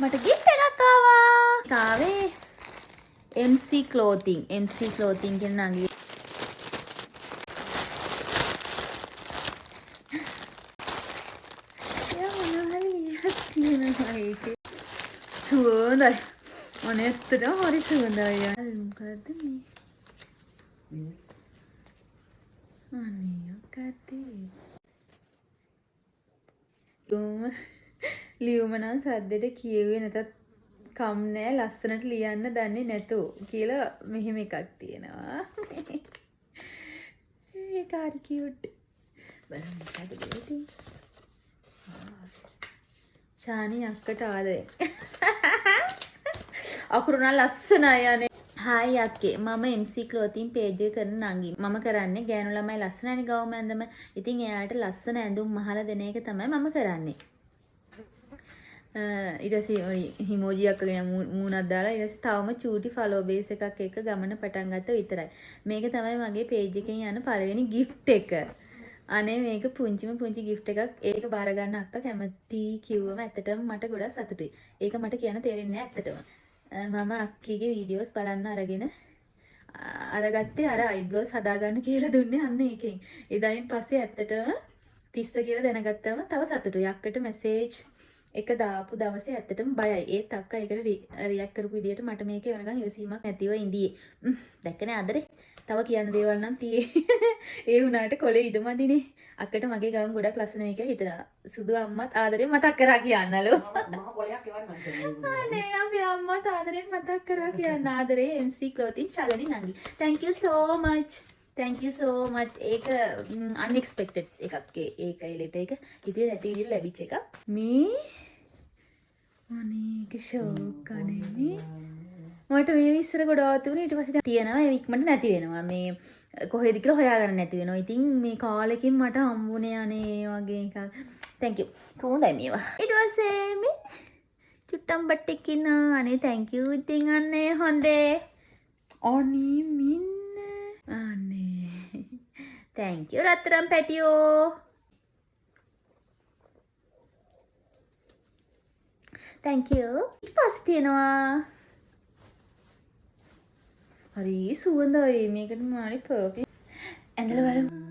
මට gift එකක් ආවා. කාවේ MC clothing කියන නංගි. සුවඳයි. අනේ ඇත්තටම හරි සුවඳයි. මොකද්ද මේ? අනේ මොකද්ද? ලියුමනා සද්දෙට කියුවේ නැතත් කම් නෑ ලස්සනට ලියන්න දන්නේ නැතෝ කියලා මෙහෙම එකක් තියෙනවා. ඒක හරි කියුට්. බලන්න මොකද දෙන්නේ? ශානි අක්කට ආදරේ. අකුරු නම් ලස්සනයි අනේ. හායි අක්කේ මම MC clothing page එක කරන නංගි. මම කරන්නේ ගෑනු ළමයි ලස්සනයි ගවුම ඇඳම. ඉතින් එයාට ලස්සන ඇඳුම් මහලා දෙන එක තමයි මම කරන්නේ. ඊට පස්සේ හිමෝජියක් ගෙන මූණක් දාලා ඊට පස්සේ තවම චූටි ෆලෝ බේස් එකක් එක්ක ගමන පටන් ගත්තා විතරයි. මේක තමයි මගේ page එකෙන් යන පළවෙනි gift එක. අනේ මේක පුංචිම පුංචි gift එකක්. ඒක බාර ගන්න අක්කා කැමති කිව්වම ඇත්තටම මට ගොඩක් සතුටුයි. ඒක මට කියන්න තේරෙන්නේ නැහැ ඇත්තටම. මම අක්කීගේ වීඩියෝස් බලන්න අරගෙන අරගත්තේ අර අයිබ්‍රෝස් හදාගන්න කියලා දුන්නේ අන්න ඒකෙන්. එදායින් පස්සේ ඇත්තටම 30 කියලා දැනගත්තම තව සතුටුයි. අක්කට මැසේජ් එක දාපු දවසේ ඇත්තටම බයයි. ඒත් අක්කා ඒකට රියැක්ට් කරපු විදියට මට මේකේ වෙනකන් ඉවසීමක් නැතිව ඉඳියේ. දැක්කනේ ආදරේ. තව කියන්න දේවල් නම් තියේ. ඒ වුණාට කොලේ ඉඩමදිනේ. අක්කට මගේ ගම ගොඩක් ලස්සන මේ කියලා හිතනවා. සුදු අම්මත් ආදරේ මතක් කරා කියන්නලු. මම කොලයක් එවන්නම්. අනේ අපේ අම්මත් ආදරේ මතක් කරා කියන්න. ආදරේ MC clothing චලනි නංගි. Thank you so much. Thank you so much. ඒක unexpected එකක් ඒකයි ලෙටර් එක. ඉතින් නැති විදිහට ලැබිච්ච එක. මේ අනේ ඒක ෂෝක් අනේ. මට මේ විස්තර ගොඩාක් තිබුණා. ඊට පස්සේ තියෙනවා ඒ ඉක්මනට නැති වෙනවා. මේ කොහෙද කියලා හොයාගන්න නැති වෙනවා. ඉතින් මේ කාලෙකින් මට හම්බුනේ අනේ වගේ එකක්. Thank you. හොඳයි මේවා. ඊට පස්සේ මේ චුට්ටම් බට්ටෙක් ඉන්නවා. අනේ thank you. ඉතින් අනේ හොඳේ. අනේ මින්න. අනේ. thank you රත්තරන් පැටියෝ. thank you. ඊට පස්සේ තියෙනවා හරි සුවඳයි මේකට මානි පර්ෆියුම් ඇඳලා බලමු.